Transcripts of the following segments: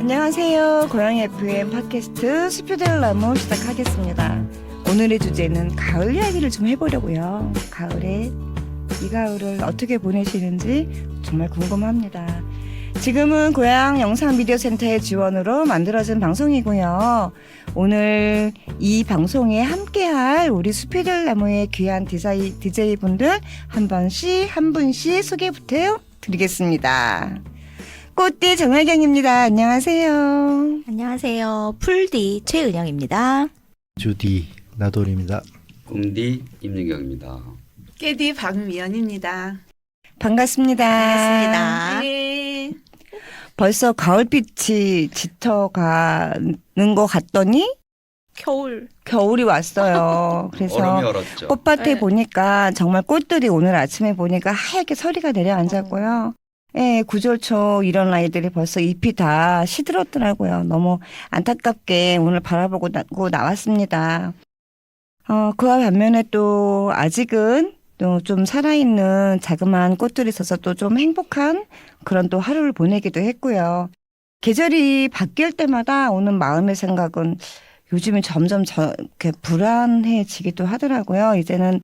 안녕하세요. 고양이 FM 팟캐스트 숲이들 나무 시작하겠습니다. 오늘의 주제는 가을 이야기를 좀 해보려고요. 이 가을을 어떻게 보내시는지 정말 궁금합니다. 지금은 고양 영상 미디어 센터의 지원으로 만들어진 방송이고요. 오늘 이 방송에 함께할 우리 숲이들 나무의 귀한 DJ분들 한 분씩 소개 부탁드리겠습니다. 꽃띠 정혜경입니다. 안녕하세요. 안녕하세요. 풀디 최은영입니다. 주디 나돌입니다. 꿈디 임윤경입니다. 깨디 박미연입니다. 반갑습니다. 반갑습니다. 네. 벌써 가을빛이 짙어가는 것 같더니 겨울이 왔어요. 그래서 얼음이 얼었죠. 꽃밭에 네. 보니까 정말 꽃들이 오늘 아침에 보니까 하얗게 서리가 내려앉았고요. 예, 구절초 이런 아이들이 벌써 잎이 다 시들었더라고요. 너무 안타깝게 오늘 바라보고 나왔습니다. 그와 반면에 또 아직은 또 좀 살아있는 자그마한 꽃들이 있어서 또 좀 행복한 그런 또 하루를 보내기도 했고요. 계절이 바뀔 때마다 오는 마음의 생각은 요즘에 점점 이렇게 불안해지기도 하더라고요. 이제는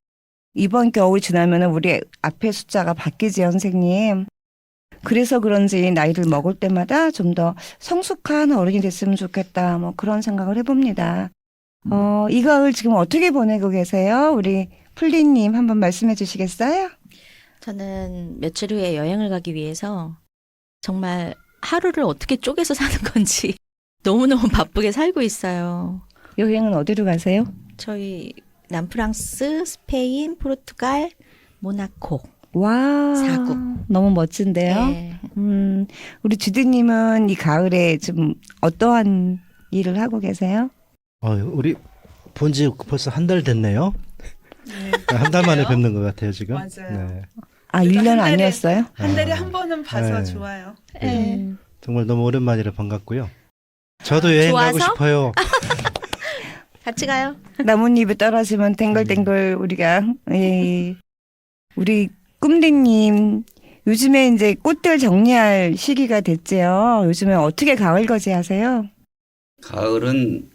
이번 겨울이 지나면 우리 앞에 숫자가 바뀌지, 선생님. 그래서 그런지 나이를 먹을 때마다 좀 더 성숙한 어른이 됐으면 좋겠다. 뭐 그런 생각을 해봅니다. 이 가을 지금 어떻게 보내고 계세요? 우리 풀리님 한번 말씀해 주시겠어요? 저는 며칠 후에 여행을 가기 위해서 정말 하루를 어떻게 쪼개서 사는 건지 너무너무 바쁘게 살고 있어요. 여행은 어디로 가세요? 저희 남프랑스, 스페인, 포르투갈, 모나코. 와, 4국. 너무 멋진데요. 네. 우리 주디님은 이 가을에 좀 어떠한 일을 하고 계세요? 우리 본지 벌써 한 달 됐네요. 네. 한 달 만에 뵙는 것 같아요 지금. 맞아요. 네. 아, 그래도 1년 한 달에- 아니었어요? 한 달에 한 번은 봐서 네. 좋아요. 네. 정말 너무 오랜만이라 반갑고요. 저도 여행 가고 좋아서? 싶어요. 같이 가요. 나뭇잎이 떨어지면 댕글댕글 우리가 우리 꿈디님 요즘에 이제 꽃들 정리할 시기가 됐지요. 요즘에 어떻게 가을 거지하세요? 가을은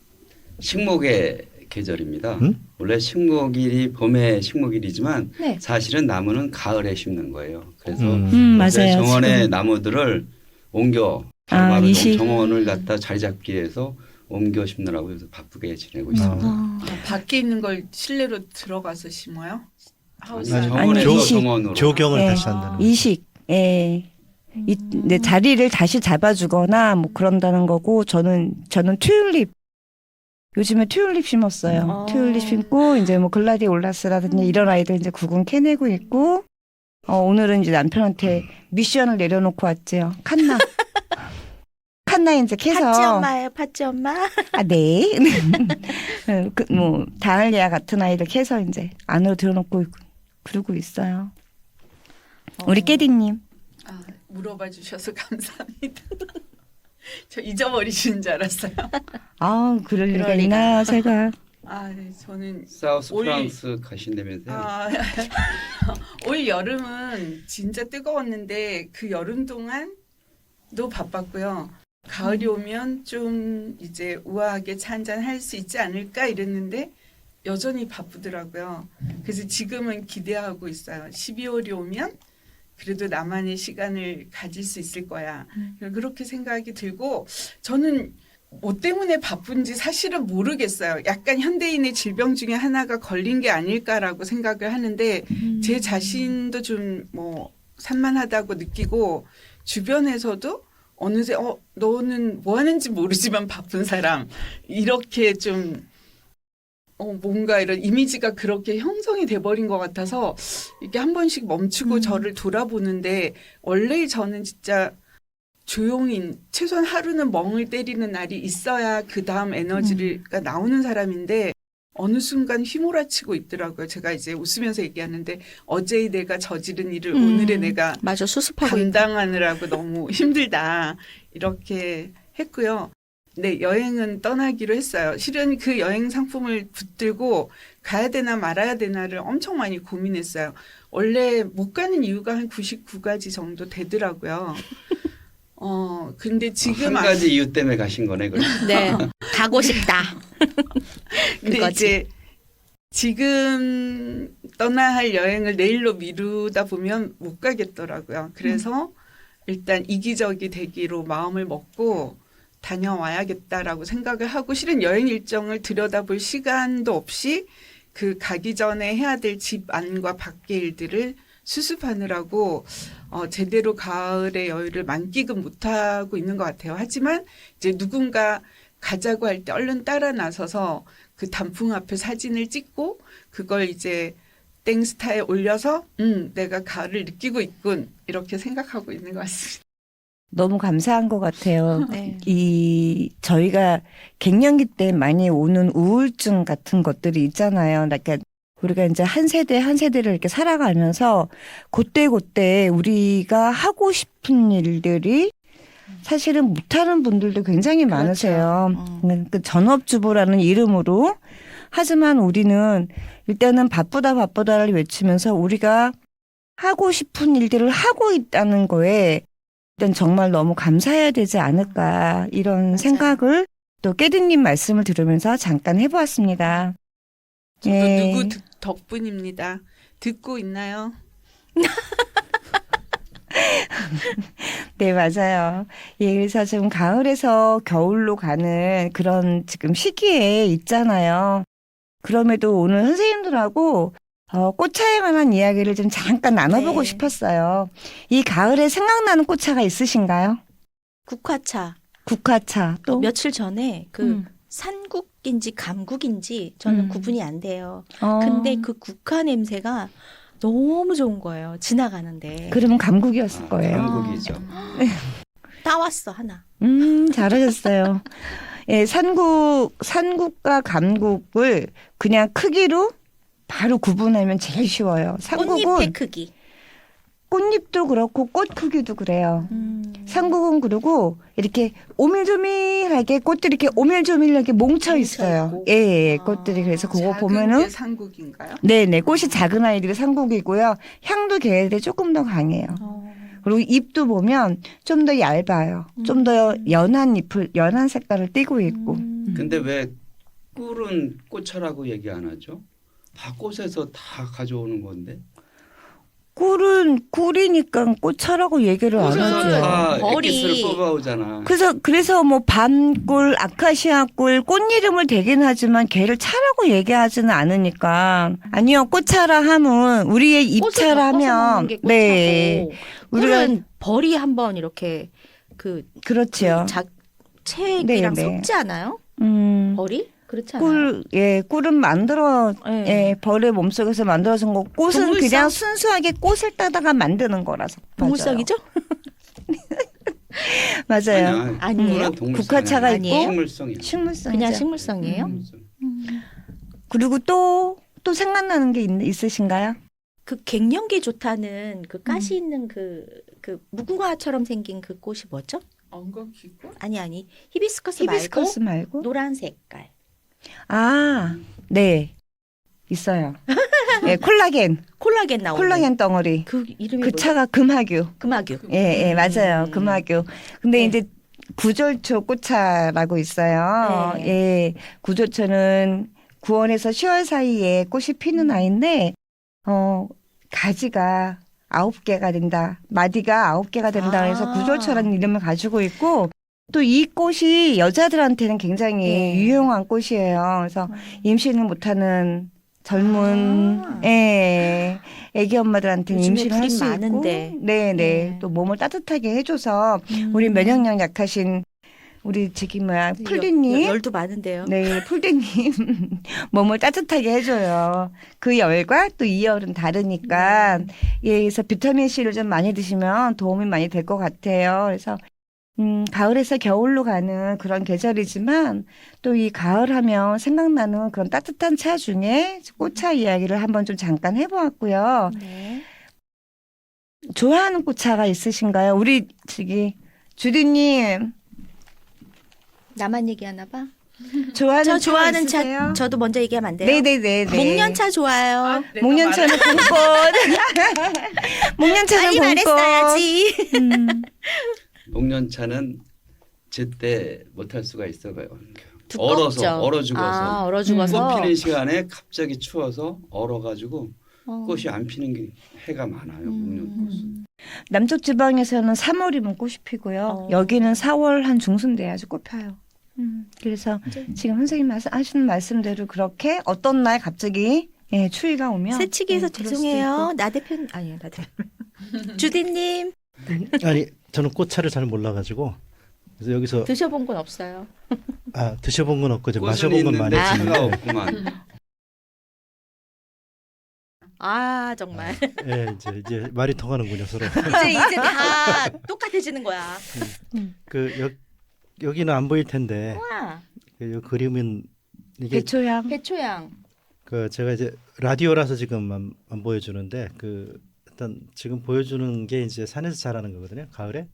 식목의 계절입니다. 응? 원래 식목일이 봄의 식목일이지만 네. 사실은 나무는 가을에 심는 거예요. 그래서 맞아요. 정원의 지금. 나무들을 옮겨 아, 바로 이시. 정원을 갖다 자리 잡기 위해서 옮겨 심느라고 해서 바쁘게 지내고 있습니다. 밖에 있는 걸 실내로 들어가서 심어요? 하우스 아니, 안에? 정원에서 이시. 정원으로. 조경을 네. 다시 한다는 거죠. 이식, 네, 자리를 다시 잡아주거나 뭐 그런다는 거고 저는 튤립 요즘에 튤립 심었어요. 튤립 심고 이제 뭐 글라디올라스라든지 이런 아이들 이제 구근 캐내고 있고 오늘은 이제 남편한테 미션을 내려놓고 왔죠. 칸나 이제 캐서 팥쥐 엄마예요, 팥쥐 엄마. 아, 네. 뭐 다알리아 같은 아이들 캐서 이제 안으로 들어놓고 그러고 있어요. 우리 깨디님. 아, 물어봐 주셔서 감사합니다. 저 잊어버리시는 줄 알았어요. 아, 그럴 리가 그럴 있나 제가. 아, 네, 저는 사우스 올- 프랑스 가신다면서요? 올 여름은 진짜 뜨거웠는데 그 여름 동안도 바빴고요. 가을이 오면 좀 이제 우아하게 차 한잔 할 수 있지 않을까 이랬는데 여전히 바쁘더라고요. 그래서 지금은 기대하고 있어요. 12월이 오면 그래도 나만의 시간을 가질 수 있을 거야. 그렇게 생각이 들고 저는 뭐 때문에 바쁜지 사실은 모르겠어요. 약간 현대인의 질병 중에 하나가 걸린 게 아닐까라고 생각을 하는데 제 자신도 좀 뭐 산만하다고 느끼고 주변에서도 어느새 너는 뭐 하는지 모르지만 바쁜 사람 이렇게 좀 뭔가 이런 이미지가 그렇게 형성이 돼버린 것 같아서 이게 한 번씩 멈추고 저를 돌아보는데 원래 저는 진짜 조용히 최소한 하루는 멍을 때리는 날이 있어야 그 다음 에너지가 나오는 사람인데 어느 순간 휘몰아치고 있더라고요. 제가 이제 웃으면서 얘기하는데 어제의 내가 저지른 일을 오늘의 내가 맞아, 수습하고 있고. 감당하느라고 너무 힘들다 이렇게 했고요. 네, 여행은 떠나기로 했어요. 실은 그 여행 상품을 붙들고 가야 되나 말아야 되나를 엄청 많이 고민했어요. 원래 못 가는 이유가 한 99가지 정도 되더라고요. 근데 지금 한 가지 이유 때문에 가신 거네. 그럼. 네. 가고 싶다. 근데 그거지. 이제 지금 떠나야 할 여행을 내일로 미루다 보면 못 가겠더라고요. 그래서 일단 이기적이 되기로 마음을 먹고 다녀와야겠다라고 생각을 하고 실은 여행 일정을 들여다볼 시간도 없이 그 가기 전에 해야 될 집 안과 밖의 일들을 수습하느라고 제대로 가을의 여유를 만끽은 못하고 있는 것 같아요. 하지만 이제 누군가 가자고 할 때 얼른 따라 나서서 그 단풍 앞에 사진을 찍고 그걸 이제 땡스타에 올려서 내가 가을을 느끼고 있군 이렇게 생각하고 있는 것 같습니다. 너무 감사한 것 같아요. 네. 저희가 갱년기 때 많이 오는 우울증 같은 것들이 있잖아요. 그러니까 우리가 이제 한 세대 한 세대를 이렇게 살아가면서 그때 우리가 하고 싶은 일들이 사실은 못하는 분들도 굉장히 많으세요. 그 전업주부라는 이름으로. 하지만 우리는 일단은 바쁘다를 외치면서 우리가 하고 싶은 일들을 하고 있다는 거에 일단 정말 너무 감사해야 되지 않을까 이런 맞아요. 생각을 또 깨드님 말씀을 들으면서 잠깐 해보았습니다. 저도 예. 누구 덕분입니다. 듣고 있나요? 네, 맞아요. 예, 그래서 지금 가을에서 겨울로 가는 그런 지금 시기에 있잖아요. 그럼에도 오늘 선생님들하고 꽃차에 관한 이야기를 좀 잠깐 나눠보고 네. 싶었어요. 이 가을에 생각나는 꽃차가 있으신가요? 국화차. 국화차 또? 며칠 전에 그 음. 산국인지 감국인지 저는 음. 구분이 안 돼요. 어, 근데 그 국화 냄새가 너무 좋은 거예요. 지나가는데. 그러면 감국이었을 거예요. 한국이죠. 따왔어 하나. 잘하셨어요. 예, 산국과 감국을 그냥 크기로 바로 구분하면 제일 쉬워요. 산국은 꽃잎의 크기. 꽃잎도 그렇고 꽃 크기도 그래요. 산국은 그리고 이렇게 오밀조밀하게 꽃들이 이렇게 오밀조밀하게 뭉쳐 있어요. 있고. 예, 꽃들이 그래서 그거 작은 보면은 게 산국인가요? 네네 꽃이 작은 아이들이 산국이고요. 향도 걔네들 조금 더 강해요. 그리고 잎도 보면 좀 더 얇아요. 좀 더 연한 색깔을 띠고 있고. 근데 왜 꿀은 꽃차라고 얘기 안 하죠? 다 꽃에서 다 가져오는 건데. 꿀은 꿀이니까 꽃차라고 얘기를 안 꽃에서 하죠. 다 머리. 액기스를 뽑아오잖아. 그래서 뭐 밤꿀, 아카시아꿀, 꽃 이름을 대긴 하지만 걔를 차라고 얘기하지는 않으니까. 아니요, 꽃차라 하면 우리의 입차라 하면 네. 우리가 우리가 벌이 한번 이렇게 그 그렇지요. 책이랑 네, 네. 섞지 않아요? 벌이? 그렇지 않아요? 꿀은 만들어 네. 예, 벌의 몸속에서 만들어진 거. 꽃은 동물성? 그냥 순수하게 꽃을 따다가 만드는 거라서. 동물성이죠? 맞아요. 아니에요? 꿀은 동물성이 국화차가 아니야. 있고 식물성이야. 식물성이죠. 그냥 식물성이에요? 그리고 또 생각나는 게 있으신가요? 그 갱년기 좋다는 그 가시 있는 그 무궁화처럼 생긴 그 꽃이 뭐죠? 엉겅퀴고? 아니 히비스커스 히비스커스 말고 말고? 노란 색깔. 아, 네. 있어요. 예, 콜라겐 나오는 콜라겐 덩어리. 그 이름이 그 뭐죠? 차가 금화규. 금화규. 예, 맞아요. 금화규. 근데 네. 이제 구절초 꽃차라고 있어요. 네. 예, 구절초는 9월에서 10월 사이에 꽃이 피는 아이인데, 가지가 9개가 된다. 마디가 9개가 된다. 해서 아. 구절초라는 이름을 가지고 있고, 또 이 꽃이 여자들한테는 굉장히 네. 유용한 꽃이에요. 그래서 임신을 못하는 젊은 아. 애기 엄마들한테는 요즘에 임신을 할 불임 수 많은데. 있고, 네네, 네. 또 몸을 따뜻하게 해줘서 우리 면역력 약하신 우리 풀디님, 열도 많은데요. 네, 풀디님 몸을 따뜻하게 해줘요. 그 열과 또 이 열은 다르니까 예, 그래서 비타민 C를 좀 많이 드시면 도움이 많이 될 것 같아요. 그래서 가을에서 겨울로 가는 그런 계절이지만 또 이 가을 하면 생각나는 그런 따뜻한 차 중에 꽃차 이야기를 한번 좀 잠깐 해보았고요. 네. 좋아하는 꽃차가 있으신가요? 우리 주디님 나만 얘기하나 봐. 좋아하는 저 차 좋아하는 있으세요? 차 저도 먼저 얘기하면 안 돼요? 네네네. 목련차 좋아요. 목련차는 봄꽃. 목련차는 빨리 봄꽃. 말했어야지. 목련차는 제때 못할 수가 있어요. 두껍죠. 얼어 죽어서. 아, 얼어 죽어서. 꽃 피는 시간에 갑자기 추워서 얼어가지고 어. 꽃이 안 피는 게 해가 많아요. 목련꽃은. 남쪽 지방에서는 3월이면 꽃이 피고요. 어. 여기는 4월 한 중순 돼야지 꽃 펴요. 그래서 지금 선생님 하시는 말씀대로 그렇게 어떤 날 갑자기 예, 추위가 오면 새치기해서 그럴 수도 죄송해요. 있고. 나 대표님 아니요, 나 대표. 주디님 아니 저는 꽃차를 잘 몰라가지고 그래서 여기서 드셔본 건 없어요. 드셔본 건 없고 이제 꽃은 마셔본 건 많이 있는데 차가 있는데 없구만. 아 정말 예, 이제 말이 통하는군요 서로. 이제 다 똑같아지는 거야. 그 여기는 안 보일 텐데 와 그 그림은 이게 배초향. 배초향. 그 제가 이제 라디오라서 지금 안 보여주는데 그 일단 지금 보여주는 게 이제 산에서 자라는 거거든요 가을에.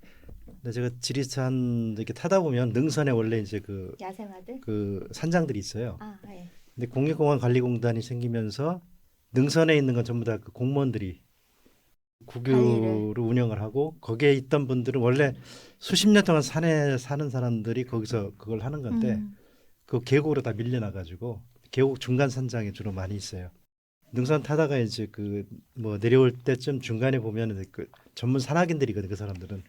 근데 제가 지리산 이렇게 타다 보면 능선에 원래 이제 야생화들. 그 산장들이 있어요. 아 예. 근데 국립공원관리공단이 생기면서 능선에 있는 건 전부 다 그 공무원들이 국유로 운영을 하고 거기에 있던 분들은 원래 수십 년 동안 산에 사는 사람들이 거기서 그걸 하는 건데 그 계곡으로 다 밀려나가지고 계곡 중간 산장에 주로 많이 있어요. 능선 타다가 이제 그 뭐 내려올 때쯤 중간에 보면은 그 전문 산악인들이거든 그 사람들은.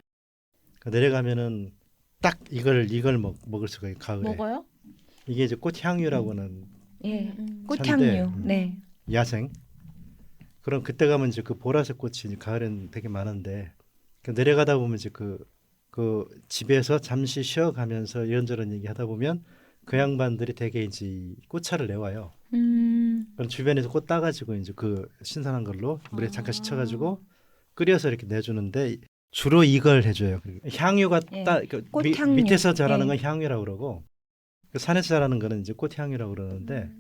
그 내려가면은 딱 이걸 먹을 수가 있어요 가을에. 먹어요? 이게 이제 꽃향유라고는 예. 음. 꽃향유. 산대. 네. 야생. 그럼 그때 가면 이제 그 보라색 꽃이 이제 가을엔 되게 많은데 그 내려가다 보면 이제 그 집에서 잠시 쉬어가면서 이런저런 얘기하다 보면 그 양반들이 되게 이제 이 꽃차를 내와요. 그럼 주변에서 꽃 따가지고 이제 그 신선한 걸로 물에 잠깐 씻혀가지고 끓여서 이렇게 내주는데 주로 이걸 해줘요. 향유가 예. 그 꽃향유. 밑에서 자라는 예. 건 향유라고 그러고 그 산에서 자라는 거는 이제 꽃향유라고 그러는데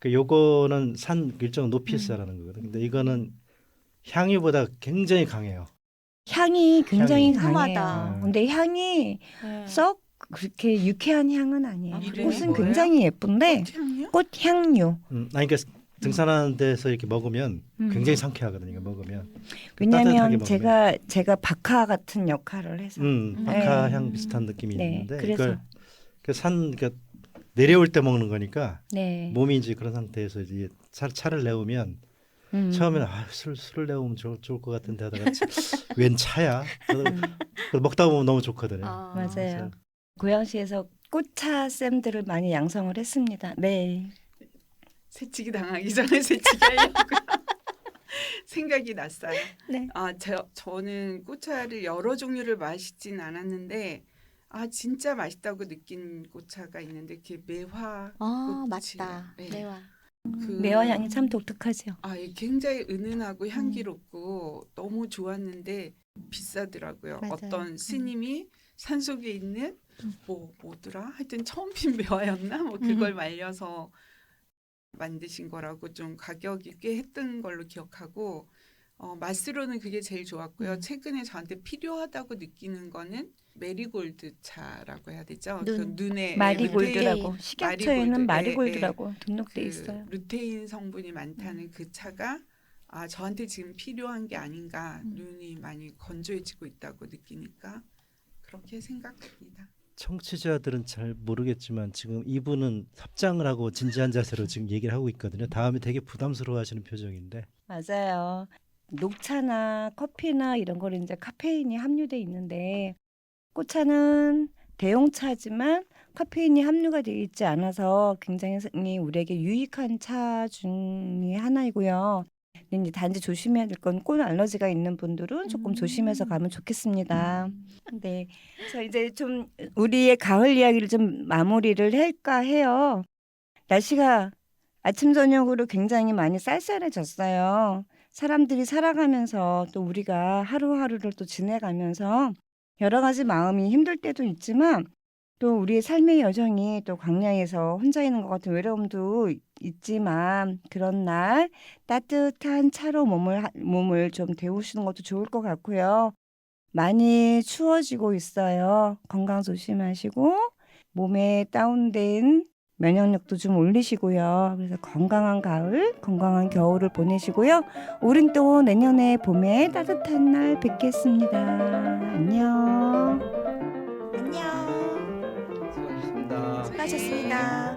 그 요거는 산 일정 높이에서 자라는 거거든요. 근데 이거는 향유보다 굉장히 강해요. 향이 굉장히 향이. 강해요. 상하다. 근데 향이 네. 썩 그렇게 유쾌한 향은 아니에요. 아, 그래요? 꽃은 뭐예요? 굉장히 예쁜데 꽃향이요? 꽃향유. 아니 그러니까 등산하는 데서 이렇게 먹으면 굉장히 상쾌하거든요. 이거 먹으면. 따뜻하게 왜냐하면 먹으면. 제가 박하 같은 역할을 해서. 박하향 네. 비슷한 느낌이 네, 있는데 그래서. 이걸 그러니까 내려올 때 먹는 거니까 네. 몸이 이제 그런 상태에서 이제 차를 내우면 처음에는 술을 내우면 좋을 것 같은데 하다가 웬 차야? 그래서 먹다 보면 너무 좋거든요. 아, 맞아요. 그래서 고양시에서 꽃차 쌤들을 많이 양성을 했습니다. 네. 새치기 당하기 전에 새치기 하려고 생각이 났어요. 네. 저는 꽃차를 여러 종류를 마시진 않았는데 진짜 맛있다고 느낀 꽃차가 있는데 그게 매화 아 꽃이에요. 맞다. 네. 매화. 그 매화 향이 참 독특하죠. 이게 굉장히 은은하고 향기롭고 너무 좋았는데 비싸더라고요. 맞아요. 어떤 스님이 산속에 있는 뭐더라? 하여튼 처음 핀 매화였나? 뭐 그걸 말려서 만드신 거라고 좀 가격이 꽤 했던 걸로 기억하고 맛으로는 그게 제일 좋았고요. 최근에 저한테 필요하다고 느끼는 거는 메리골드 차라고 해야 되죠. 눈. 그 눈에 마리골드라고 네. 식약처에는 마리골드. 마리골드라고 등록돼 그 있어요. 루테인 성분이 많다는 그 차가 저한테 지금 필요한 게 아닌가. 눈이 많이 건조해지고 있다고 느끼니까 그렇게 생각합니다. 청취자들은 잘 모르겠지만 지금 이분은 합장을 하고 진지한 자세로 지금 얘기를 하고 있거든요. 다음에 되게 부담스러워하시는 표정인데 맞아요. 녹차나 커피나 이런 거는 이제 카페인이 함유돼 있는데 꽃차는 대용차지만 카페인이 함유가 되어 있지 않아서 굉장히 우리에게 유익한 차 중에 하나이고요. 근데 이제 단지 조심해야 될 건 꽃 알러지가 있는 분들은 조금 조심해서 가면 좋겠습니다. 네, 그래서 이제 좀 우리의 가을 이야기를 좀 마무리를 할까 해요. 날씨가 아침 저녁으로 굉장히 많이 쌀쌀해졌어요. 사람들이 살아가면서 또 우리가 하루하루를 또 지내가면서 여러 가지 마음이 힘들 때도 있지만 또 우리의 삶의 여정이 또 광야에서 혼자 있는 것 같은 외로움도 있지만 그런 날 따뜻한 차로 몸을 좀 데우시는 것도 좋을 것 같고요. 많이 추워지고 있어요. 건강 조심하시고 몸에 다운된 면역력도 좀 올리시고요. 그래서 건강한 가을, 건강한 겨울을 보내시고요. 우린 또 내년에 봄에 따뜻한 날 뵙겠습니다. 안녕. 수고하셨습니다.